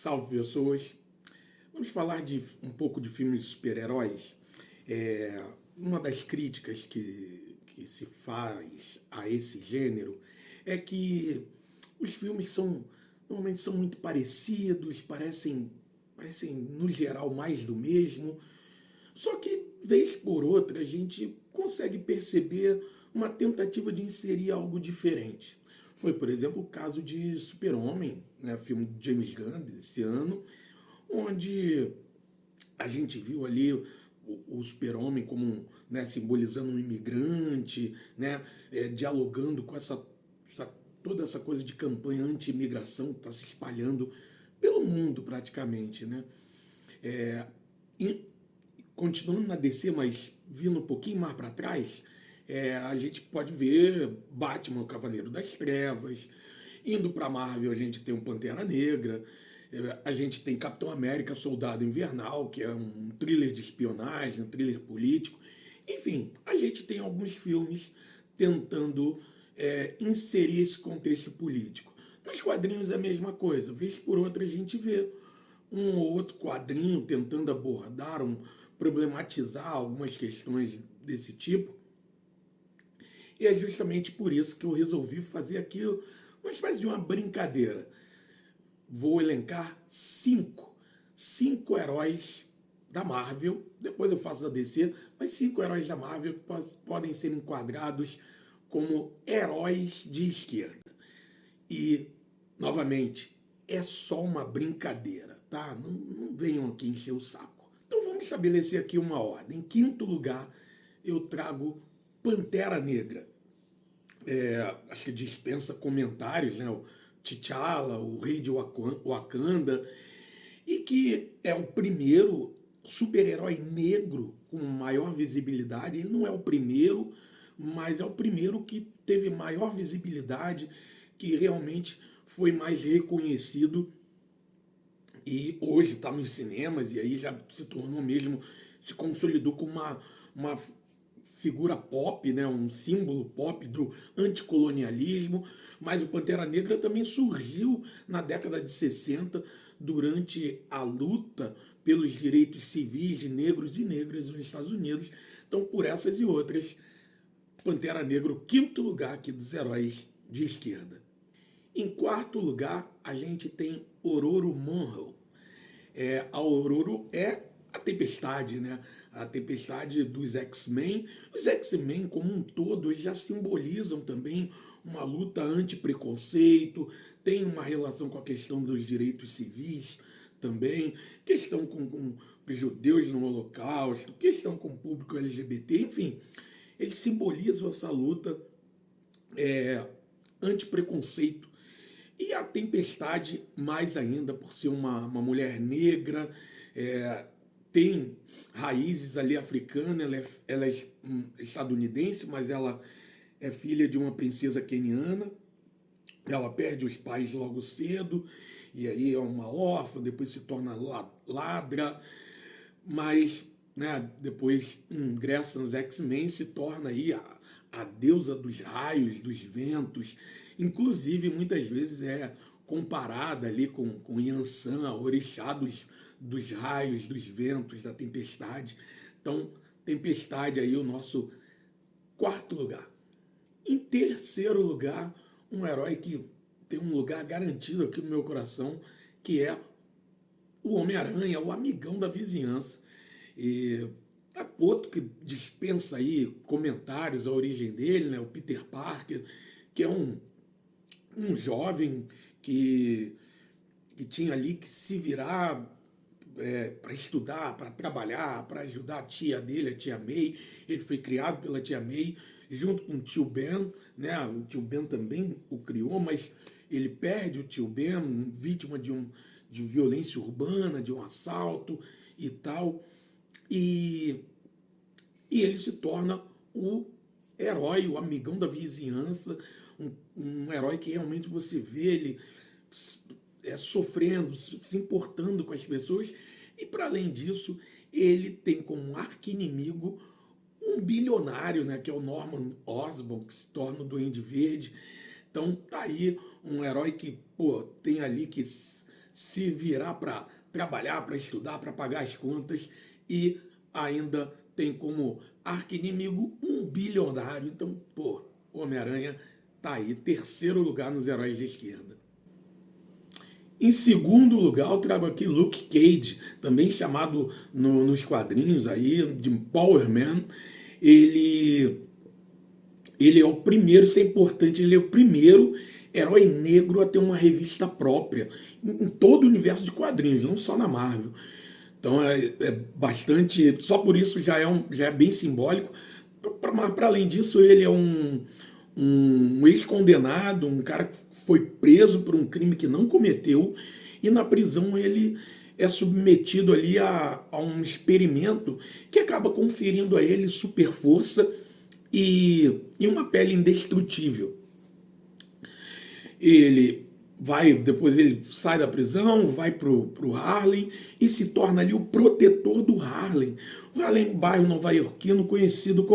Salve, pessoas! Vamos falar de um pouco de filmes de super-heróis. Uma das críticas que se faz a esse gênero é que os filmes normalmente são muito parecidos, parecem no geral mais do mesmo. Só que, vez por outra, a gente consegue perceber uma tentativa de inserir algo diferente. Foi, por exemplo, o caso de Super-Homem, né, filme de James Gunn desse ano, onde a gente viu ali o Super-Homem como né, simbolizando um imigrante, né, dialogando com toda essa coisa de campanha anti-imigração que está se espalhando pelo mundo praticamente. Né? E continuando na DC, mas vindo um pouquinho mais para trás, a gente pode ver Batman, o Cavaleiro das Trevas. Indo para Marvel, a gente tem um Pantera Negra. A gente tem Capitão América, Soldado Invernal, que é um thriller de espionagem, um thriller político. Enfim, a gente tem alguns filmes tentando inserir esse contexto político. Nos quadrinhos é a mesma coisa. Vez por outra a gente vê um ou outro quadrinho tentando abordar, problematizar algumas questões desse tipo. E é justamente por isso que eu resolvi fazer aqui uma espécie de uma brincadeira. Vou elencar cinco heróis da Marvel, depois eu faço da DC, mas 5 heróis da Marvel que podem ser enquadrados como heróis de esquerda. E, novamente, é só uma brincadeira, tá? Não venham aqui encher o saco. Então vamos estabelecer aqui uma ordem. Em quinto lugar, eu trago Pantera Negra. Acho que dispensa comentários, né? O T'Challa, o rei de Wakanda, e que é o primeiro super-herói negro com maior visibilidade. Ele não é o primeiro, mas é o primeiro que teve maior visibilidade, que realmente foi mais reconhecido e hoje está nos cinemas e aí já se tornou mesmo, se consolidou como uma figura pop, né, um símbolo pop do anticolonialismo, mas o Pantera Negra também surgiu na década de 60 durante a luta pelos direitos civis de negros e negras nos Estados Unidos. Então, por essas e outras, Pantera Negra, o quinto lugar aqui dos heróis de esquerda. Em quarto lugar, a gente tem Ororo Munroe. A Ororo é a Tempestade, né? A Tempestade dos X-Men. Os X-Men, como um todo, eles já simbolizam também uma luta anti-preconceito, tem uma relação com a questão dos direitos civis também, questão com os judeus no Holocausto, questão com o público LGBT, enfim. Eles simbolizam essa luta anti-preconceito. E a Tempestade, mais ainda, por ser uma mulher negra, tem raízes ali africanas, ela é estadunidense, mas ela é filha de uma princesa queniana. Ela perde os pais logo cedo, e aí é uma órfã, depois se torna ladra, mas né, depois ingressa nos X-Men, se torna aí a deusa dos raios, dos ventos, inclusive muitas vezes é comparada ali com Yansan, a orixá dos raios, dos ventos, da tempestade. Então, Tempestade aí o nosso quarto lugar. Em terceiro lugar, um herói que tem um lugar garantido aqui no meu coração, que é o Homem-Aranha, o amigão da vizinhança. E outro que dispensa aí comentários a origem dele, né, o Peter Parker, que é um jovem que tinha ali que se virar para estudar, para trabalhar, para ajudar a tia dele, a tia May. Ele foi criado pela tia May, junto com o tio Ben, né? O tio Ben também o criou, mas ele perde o tio Ben, vítima de violência urbana, de um assalto e tal. E ele se torna o herói, o amigão da vizinhança, um herói que realmente você vê ele sofrendo, se importando com as pessoas, e para além disso, ele tem como arqui-inimigo um bilionário, né, que é o Norman Osborn, que se torna o Duende Verde. Então tá aí um herói que, pô, tem ali que se virar para trabalhar, para estudar, para pagar as contas e ainda tem como arqui-inimigo um bilionário. Então, pô, Homem-Aranha tá aí, terceiro lugar nos heróis de esquerda. Em segundo lugar, eu trago aqui Luke Cage, também chamado nos quadrinhos aí de Power Man. Ele é o primeiro, isso é importante, ele é o primeiro herói negro a ter uma revista própria em todo o universo de quadrinhos, não só na Marvel. Então é bastante, só por isso já é bem simbólico. Para além disso, ele é um ex-condenado, um cara que foi preso por um crime que não cometeu, e na prisão ele é submetido ali a um experimento que acaba conferindo a ele super força e uma pele indestrutível. Depois ele sai da prisão, vai pro Harlem e se torna ali o protetor do Harlem. O Harlem é um bairro nova-iorquino conhecido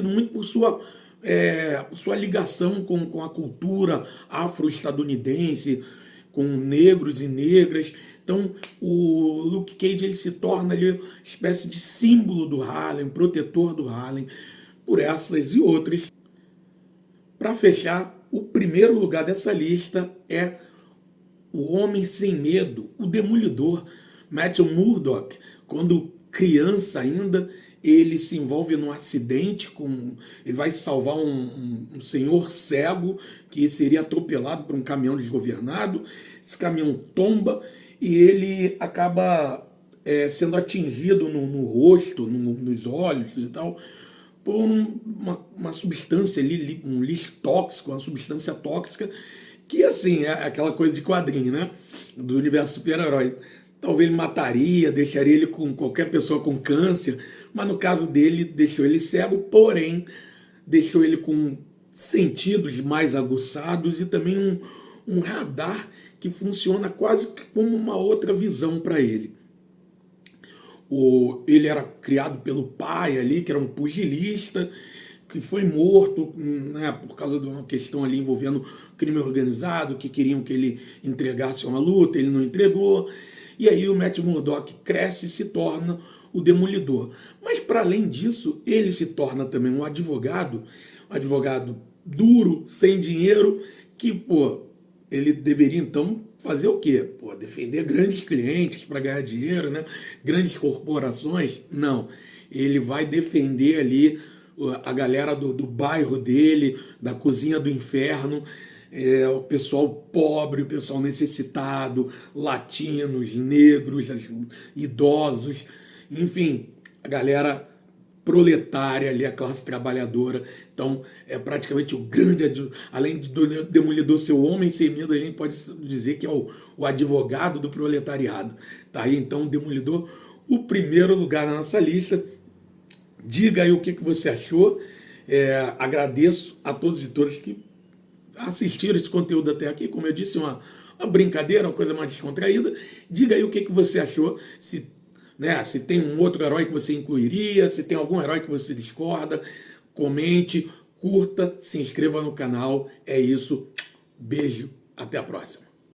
muito por sua ligação com a cultura afro-estadunidense, com negros e negras. Então, o Luke Cage ele se torna ali uma espécie de símbolo do Harlem, protetor do Harlem, por essas e outras. Para fechar, o primeiro lugar dessa lista é o Homem Sem Medo, o Demolidor, Matthew Murdock. Quando criança ainda, ele se envolve num acidente, ele vai salvar um senhor cego que seria atropelado por um caminhão desgovernado. Esse caminhão tomba e ele acaba sendo atingido no rosto, nos olhos e tal, por uma substância ali, um lixo tóxico, uma substância tóxica, que assim, é aquela coisa de quadrinho, né? Do universo super-herói. Talvez ele mataria, deixaria ele com qualquer pessoa com câncer, mas no caso dele, deixou ele cego, porém, deixou ele com sentidos mais aguçados e também um radar que funciona quase como uma outra visão para ele. Ele era criado pelo pai ali, que era um pugilista, que foi morto, né, por causa de uma questão ali envolvendo crime organizado, que queriam que ele entregasse uma luta, ele não entregou. E aí o Matt Murdock cresce e se torna o Demolidor. Mas para além disso, ele se torna também um advogado duro, sem dinheiro, que, ele deveria então fazer o quê? Defender grandes clientes para ganhar dinheiro, né? Grandes corporações? Não. Ele vai defender ali a galera do bairro dele, da cozinha do inferno, o pessoal pobre, o pessoal necessitado, latinos, negros, idosos, enfim, a galera proletária ali, a classe trabalhadora. Então, é praticamente o grande, além do Demolidor ser o Homem Sem Medo, a gente pode dizer que é o advogado do proletariado. Tá aí, então, o Demolidor, o primeiro lugar na nossa lista. Diga aí o que você achou. Agradeço a todos e todas que assistiram esse conteúdo até aqui. Como eu disse, uma brincadeira, uma coisa mais descontraída. Diga aí o que você achou, se tem um outro herói que você incluiria, se tem algum herói que você discorda, comente, curta, se inscreva no canal. É isso. Beijo, até a próxima.